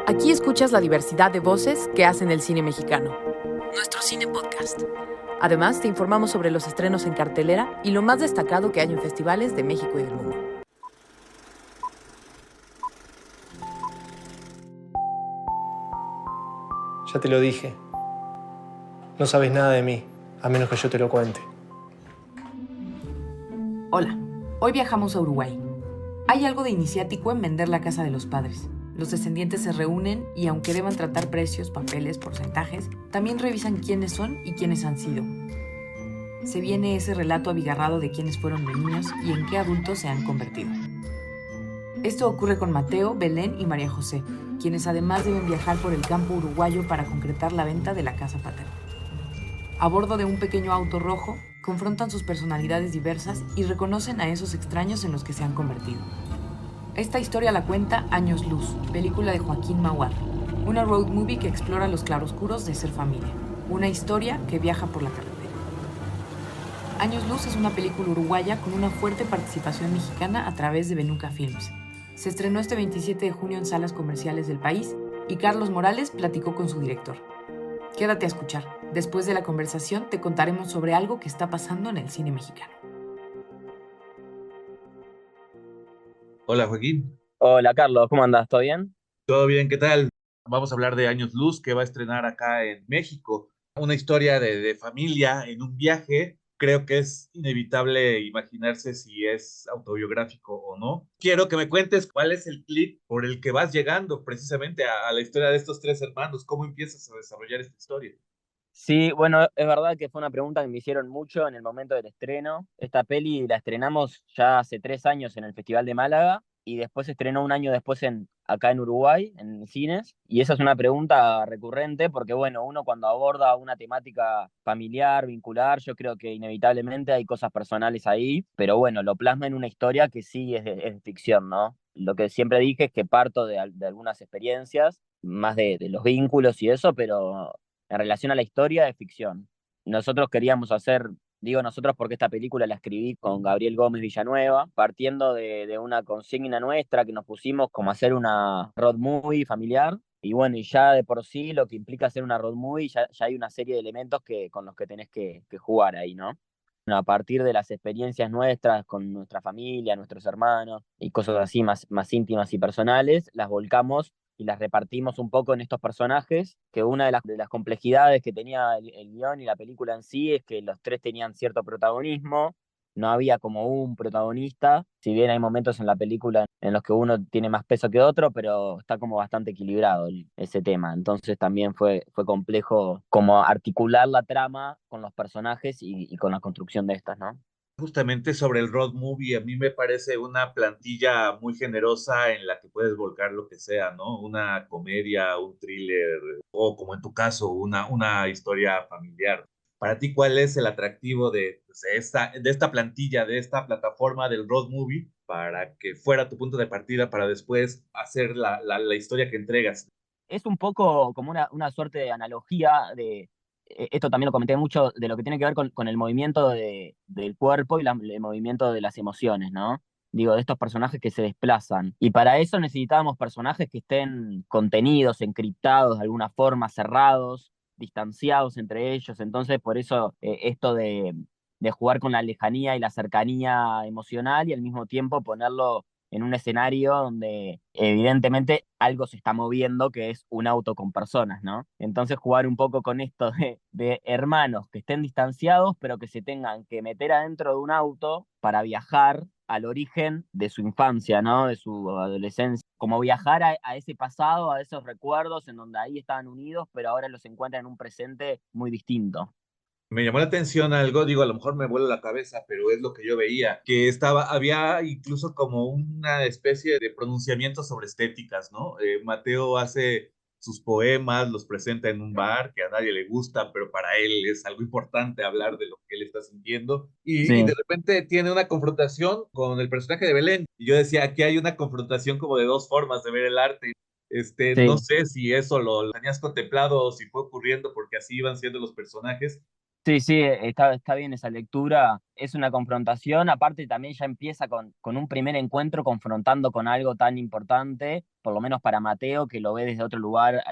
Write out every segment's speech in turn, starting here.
Aquí escuchas la diversidad de voces que hacen el cine mexicano. Nuestro Cine Podcast. Además, te informamos sobre los estrenos en cartelera y lo más destacado que hay en festivales de México y del mundo. Ya te lo dije. No sabes nada de mí, a menos que yo te lo cuente. Hola, hoy viajamos a Uruguay. Hay algo de iniciático en vender la casa de los padres. Los descendientes se reúnen y aunque deban tratar precios, papeles, porcentajes, también revisan quiénes son y quiénes han sido. Se viene ese relato abigarrado de quiénes fueron de niños y en qué adultos se han convertido. Esto ocurre con Mateo, Belén y María José, quienes además deben viajar por el campo uruguayo para concretar la venta de la casa paterna. A bordo de un pequeño auto rojo, confrontan sus personalidades diversas y reconocen a esos extraños en los que se han convertido. Esta historia la cuenta Años Luz, película de Joaquín Mahuad, una road movie que explora los claroscuros de ser familia, una historia que viaja por la carretera. Años Luz es una película uruguaya con una fuerte participación mexicana a través de Benuca Films. Se estrenó este 27 de junio en salas comerciales del país y Carlos Morales platicó con su director. Quédate a escuchar. Después de la conversación te contaremos sobre algo que está pasando en el cine mexicano. Hola Joaquín, Hola Carlos, ¿cómo andás? ¿Todo bien? ¿todo bien? ¿Qué tal? Vamos a hablar de Años Luz que va a estrenar acá en México. Una historia de familia en un viaje. Creo que es inevitable imaginarse si es autobiográfico o no. Quiero que me cuentes cuál es el clip por el que vas llegando precisamente a la historia de estos tres hermanos. ¿Cómo empiezas a desarrollar esta historia? Sí, bueno, es verdad que fue una pregunta que me hicieron mucho en el momento del estreno. Esta peli la estrenamos ya hace 3 años en el Festival de Málaga y después se estrenó un año después acá en Uruguay, en cines. Y esa es una pregunta recurrente porque, bueno, uno cuando aborda una temática familiar, vincular, yo creo que inevitablemente hay cosas personales ahí, pero bueno, lo plasma en una historia que sí es de ficción, ¿no? Lo que siempre dije es que parto de algunas experiencias, más de los vínculos y eso, pero en relación a la historia de ficción. Nosotros queríamos hacer, digo nosotros porque esta película la escribí con Gabriel Gómez Villanueva, partiendo de una consigna nuestra que nos pusimos como hacer una road movie familiar. Y bueno, y ya de por sí lo que implica hacer una road movie, ya hay una serie de elementos con los que tenés que jugar ahí, ¿no? Bueno, a partir de las experiencias nuestras con nuestra familia, nuestros hermanos y cosas así más íntimas y personales, las volcamos y las repartimos un poco en estos personajes, que una de las complejidades que tenía el guión y la película en sí es que los tres tenían cierto protagonismo, no había como un protagonista, si bien hay momentos en la película en los que uno tiene más peso que otro, pero está como bastante equilibrado ese tema. Entonces también fue complejo como articular la trama con los personajes y con la construcción de estas, ¿no? Justamente sobre el road movie, a mí me parece una plantilla muy generosa en la que puedes volcar lo que sea, ¿no? Una comedia, un thriller, o como en tu caso, una historia familiar. Para ti, ¿cuál es el atractivo de esta plantilla, de esta plataforma del road movie, para que fuera tu punto de partida para después hacer la historia que entregas? Es un poco como una suerte de analogía esto también lo comenté mucho, de lo que tiene que ver con el movimiento del cuerpo y el movimiento de las emociones, ¿no? Digo, de estos personajes que se desplazan. Y para eso necesitábamos personajes que estén contenidos, encriptados de alguna forma, cerrados, distanciados entre ellos. Entonces, por eso esto de jugar con la lejanía y la cercanía emocional y al mismo tiempo ponerlo en un escenario donde evidentemente algo se está moviendo, que es un auto con personas, ¿no? Entonces jugar un poco con esto de hermanos que estén distanciados, pero que se tengan que meter adentro de un auto para viajar al origen de su infancia, ¿no? De su adolescencia. Como viajar a ese pasado, a esos recuerdos en donde ahí estaban unidos, pero ahora los encuentran en un presente muy distinto. Me llamó la atención algo, digo, a lo mejor me vuela la cabeza, pero es lo que yo veía, que había incluso como una especie de pronunciamiento sobre estéticas, ¿no? Mateo hace sus poemas, los presenta en un bar que a nadie le gusta, pero para él es algo importante hablar de lo que él está sintiendo. Y Sí, de repente tiene una confrontación con el personaje de Belén. Y yo decía, aquí hay una confrontación como de dos formas de ver el arte. No sí. sé si eso lo tenías contemplado o si fue ocurriendo porque así iban siendo los personajes, Sí, sí, está bien esa lectura. Es una confrontación, aparte también ya empieza con un primer encuentro confrontando con algo tan importante, por lo menos para Mateo, que lo ve desde otro lugar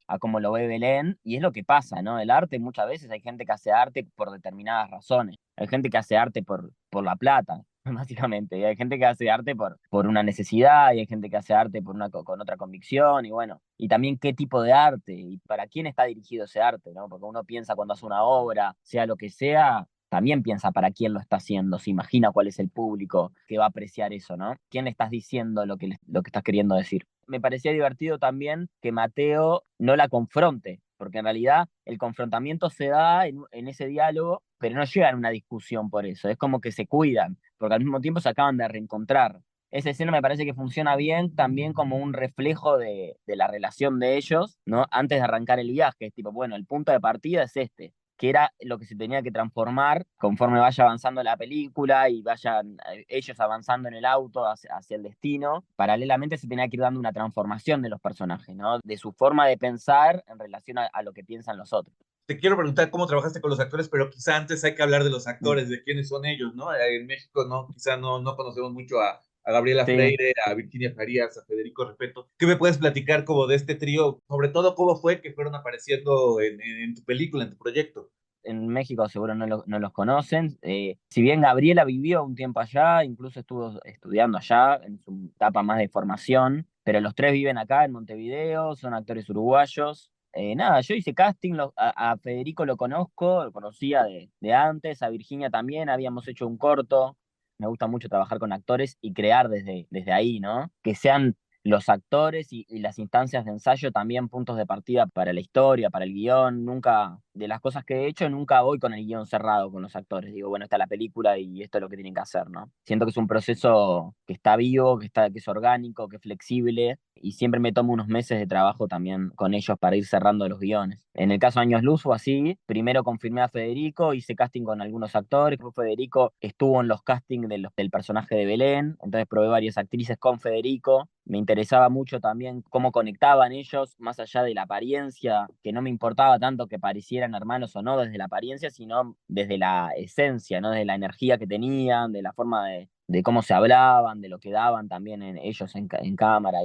a como lo ve Belén, y es lo que pasa, ¿no? El arte muchas veces hay gente que hace arte por determinadas razones, hay gente que hace arte por la plata, básicamente, y hay gente que hace arte por una necesidad, y hay gente que hace arte con otra convicción, y bueno, y también qué tipo de arte, y para quién está dirigido ese arte, ¿no? Porque uno piensa cuando hace una obra, sea lo que sea, también piensa para quién lo está haciendo, se imagina cuál es el público que va a apreciar eso, ¿no? ¿Quién le estás diciendo lo que estás queriendo decir? Me parecía divertido también que Mateo no la confronte, porque en realidad el confrontamiento se da en ese diálogo, pero no llega a una discusión por eso, es como que se cuidan, porque al mismo tiempo se acaban de reencontrar. Esa escena me parece que funciona bien también como un reflejo de la relación de ellos, ¿no? Antes de arrancar el viaje, es tipo, bueno, el punto de partida es este, que era lo que se tenía que transformar conforme vaya avanzando la película y vayan ellos avanzando en el auto hacia el destino. Paralelamente se tenía que ir dando una transformación de los personajes, ¿no? De su forma de pensar en relación a lo que piensan los otros. Te quiero preguntar cómo trabajaste con los actores, pero quizá antes hay que hablar de los actores, de quiénes son ellos, ¿no? En México no, quizá no conocemos mucho a Gabriela Sí. Freire, a Virginia Farías, a Federico Repeto. ¿Qué me puedes platicar como de este trío? Sobre todo, ¿cómo fue que fueron apareciendo en tu película, en tu proyecto? En México seguro no los conocen. Si bien Gabriela vivió un tiempo allá, incluso estuvo estudiando allá en su etapa más de formación, pero los tres viven acá en Montevideo, son actores uruguayos. Nada, yo hice casting, a Federico lo conocía de antes, a Virginia también, habíamos hecho un corto. Me gusta mucho trabajar con actores y crear desde ahí, ¿no? Que sean los actores y las instancias de ensayo también puntos de partida para la historia, para el guión. Nunca, de las cosas que he hecho, nunca voy con el guión cerrado con los actores. Digo, bueno, esta es la película y esto es lo que tienen que hacer, ¿no? Siento que es un proceso que está vivo, que es orgánico, que es flexible y siempre me tomo unos meses de trabajo también con ellos para ir cerrando los guiones. En el caso de Años Luz fue así. Primero confirmé a Federico, hice casting con algunos actores. Federico estuvo en los castings del personaje de Belén, entonces probé varias actrices con Federico. Me interesaba mucho también cómo conectaban ellos, más allá de la apariencia, que no me importaba tanto que parecieran hermanos o no desde la apariencia, sino desde la esencia, ¿no? Desde la energía que tenían, de la forma de cómo se hablaban, de lo que daban también ellos en cámara.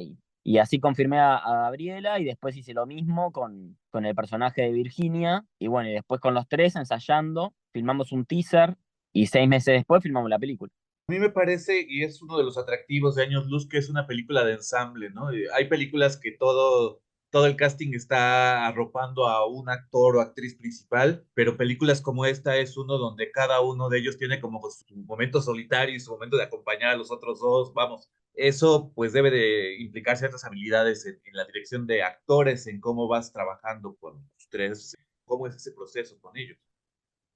Y así confirmé a Gabriela y después hice lo mismo con el personaje de Virginia. Y bueno, y después con los tres ensayando, filmamos un teaser y 6 meses después filmamos la película. A mí me parece, y es uno de los atractivos de Años Luz, que es una película de ensamble, ¿no? Hay películas que todo el casting está arropando a un actor o actriz principal, pero películas como esta es uno donde cada uno de ellos tiene como su momento solitario y su momento de acompañar a los otros dos, vamos. Eso pues debe de implicar ciertas habilidades en la dirección de actores, en cómo vas trabajando con los tres, cómo es ese proceso con ellos.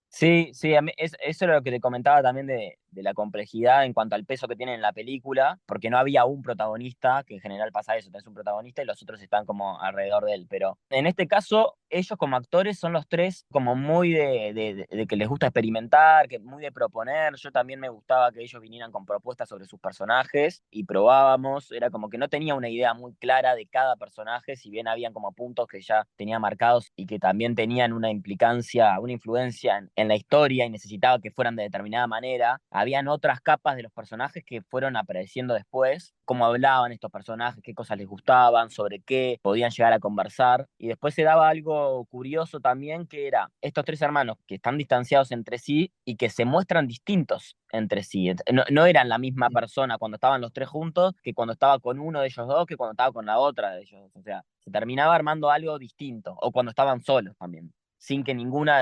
Sí, sí, a mí eso era lo que te comentaba también de la complejidad en cuanto al peso que tiene en la película, porque no había un protagonista, que en general pasa eso, tenés un protagonista y los otros están como alrededor de él, pero en este caso ellos como actores son los tres como muy de que les gusta experimentar, que muy de proponer. Yo también me gustaba que ellos vinieran con propuestas sobre sus personajes y probábamos, era como que no tenía una idea muy clara de cada personaje, si bien habían como puntos que ya tenía marcados y que también tenían una implicancia, una influencia en la historia y necesitaba que fueran de determinada manera. Habían otras capas de los personajes que fueron apareciendo después, cómo hablaban estos personajes, qué cosas les gustaban, sobre qué podían llegar a conversar. Y después se daba algo curioso también, que era estos tres hermanos que están distanciados entre sí y que se muestran distintos entre sí. No eran la misma persona cuando estaban los tres juntos que cuando estaba con uno de ellos dos, que cuando estaba con la otra de ellos dos. O sea, se terminaba armando algo distinto, o cuando estaban solos también, sin que ninguno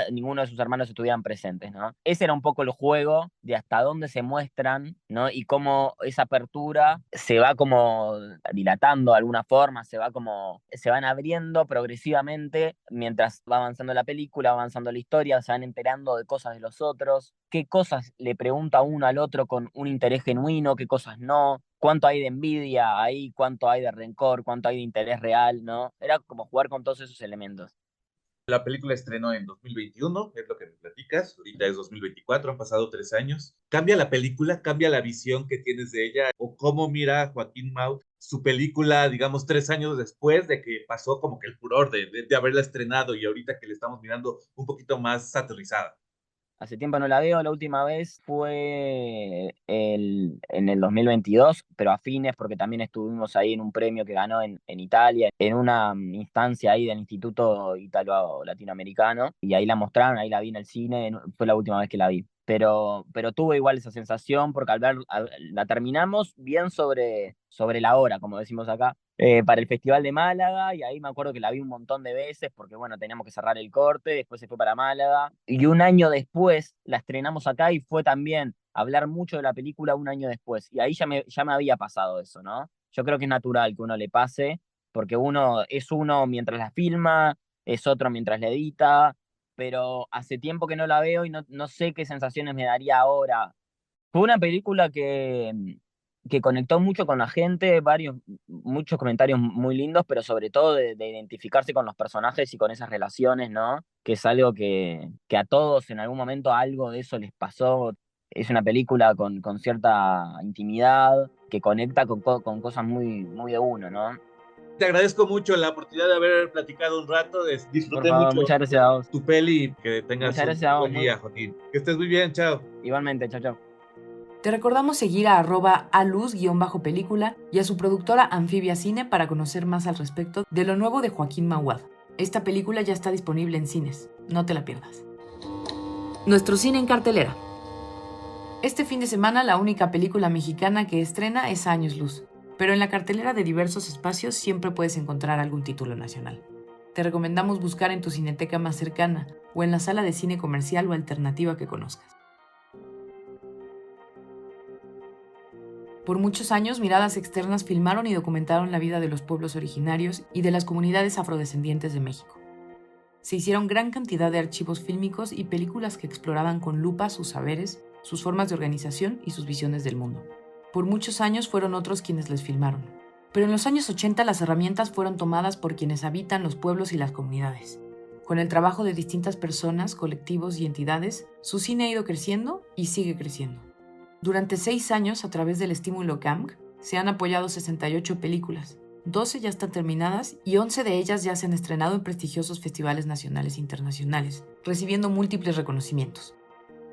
de sus hermanos estuvieran presentes, ¿no? Ese era un poco el juego de hasta dónde se muestran, ¿no? Y cómo esa apertura se va como dilatando de alguna forma, se van abriendo progresivamente mientras va avanzando la película, va avanzando la historia, se van enterando de cosas de los otros, qué cosas le pregunta uno al otro con un interés genuino, qué cosas no, cuánto hay de envidia ahí, cuánto hay de rencor, cuánto hay de interés real, ¿no? Era como jugar con todos esos elementos. La película estrenó en 2021, es lo que me platicas. Ahorita es 2024, han pasado 3 años. ¿Cambia la película? ¿Cambia la visión que tienes de ella? ¿O cómo mira Joaquín Maut su película, digamos, 3 años después de que pasó como que el furor de haberla estrenado y ahorita que le estamos mirando un poquito más aterrizada? Hace tiempo no la veo, la última vez fue en el 2022, pero a fines, porque también estuvimos ahí en un premio que ganó en Italia, en una instancia ahí del Instituto Italo-Latinoamericano, y ahí la mostraron, ahí la vi en el cine, fue la última vez que la vi. Pero tuve igual esa sensación, porque la terminamos bien sobre la hora, como decimos acá, para el Festival de Málaga, y ahí me acuerdo que la vi un montón de veces porque, bueno, teníamos que cerrar el corte, después se fue para Málaga, y un año después la estrenamos acá y fue también hablar mucho de la película un año después, y ahí ya me había pasado eso, ¿no? Yo creo que es natural que uno le pase, porque uno es uno mientras la filma, es otro mientras la edita, pero hace tiempo que no la veo y no sé qué sensaciones me daría ahora. Fue una película que conectó mucho con la gente, muchos comentarios muy lindos, pero sobre todo de identificarse con los personajes y con esas relaciones, ¿no? Que es algo que a todos en algún momento algo de eso les pasó. Es una película con cierta intimidad, que conecta con cosas muy de uno, ¿no? Te agradezco mucho la oportunidad de haber platicado un rato. Por Disfruté favor, mucho muchas gracias a vos. tu peli. Que tengas Muchas un gracias a vos. buen día, Joaquín. Que estés muy bien. Chao. Igualmente, chao, chao. Te recordamos seguir a @aluz_película y a su productora Anfibia Cine para conocer más al respecto de lo nuevo de Joaquín Mauad. Esta película ya está disponible en cines, no te la pierdas. Nuestro cine en cartelera. Este fin de semana la única película mexicana que estrena es Años Luz, pero en la cartelera de diversos espacios siempre puedes encontrar algún título nacional. Te recomendamos buscar en tu cineteca más cercana o en la sala de cine comercial o alternativa que conozcas. Por muchos años, Miradas Externas filmaron y documentaron la vida de los pueblos originarios y de las comunidades afrodescendientes de México. Se hicieron gran cantidad de archivos fílmicos y películas que exploraban con lupa sus saberes, sus formas de organización y sus visiones del mundo. Por muchos años fueron otros quienes les filmaron. Pero en los años 80 las herramientas fueron tomadas por quienes habitan los pueblos y las comunidades. Con el trabajo de distintas personas, colectivos y entidades, su cine ha ido creciendo y sigue creciendo. Durante 6 años, a través del estímulo CAMC, se han apoyado 68 películas. 12 ya están terminadas y 11 de ellas ya se han estrenado en prestigiosos festivales nacionales e internacionales, recibiendo múltiples reconocimientos.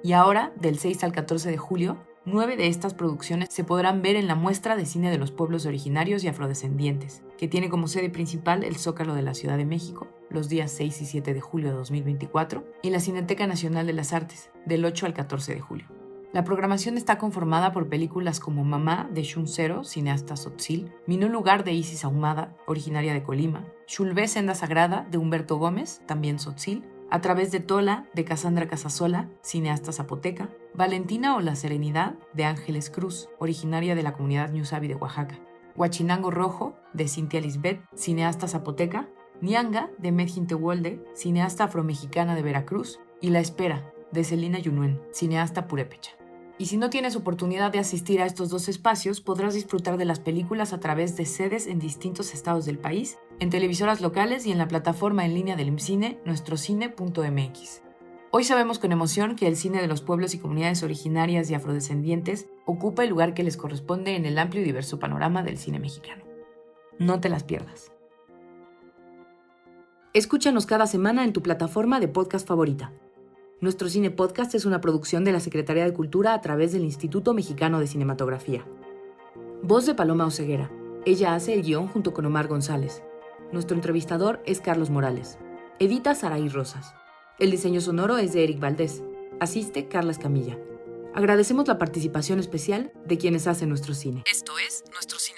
Y ahora, del 6 al 14 de julio, 9 de estas producciones se podrán ver en la Muestra de Cine de los Pueblos Originarios y Afrodescendientes, que tiene como sede principal el Zócalo de la Ciudad de México, los días 6 y 7 de julio de 2024, y la Cineteca Nacional de las Artes, del 8 al 14 de julio. La programación está conformada por películas como Mamá, de Shun Zero, cineasta tzotzil, Minú Lugar, de Isis Ahumada, originaria de Colima, Xulvé, Senda Sagrada, de Humberto Gómez, también tzotzil, A través de Tola, de Cassandra Casasola, cineasta zapoteca, Valentina o La Serenidad, de Ángeles Cruz, originaria de la comunidad Ñusabi de Oaxaca, Huachinango Rojo, de Cintia Lisbeth, cineasta zapoteca, Nianga, de Medjin Tewolde, cineasta afromexicana de Veracruz, y La Espera, de Celina Yunuen, cineasta purépecha. Y si no tienes oportunidad de asistir a estos 2 espacios, podrás disfrutar de las películas a través de sedes en distintos estados del país, en televisoras locales y en la plataforma en línea del IMCINE, nuestrocine.mx. Hoy sabemos con emoción que el cine de los pueblos y comunidades originarias y afrodescendientes ocupa el lugar que les corresponde en el amplio y diverso panorama del cine mexicano. No te las pierdas. Escúchanos cada semana en tu plataforma de podcast favorita. Nuestro Cine Podcast es una producción de la Secretaría de Cultura a través del Instituto Mexicano de Cinematografía. Voz de Paloma Oseguera. Ella hace el guión junto con Omar González. Nuestro entrevistador es Carlos Morales. Edita Saraí Rosas. El diseño sonoro es de Eric Valdés. Asiste Carla Escamilla. Agradecemos la participación especial de quienes hacen nuestro cine. Esto es Nuestro Cine.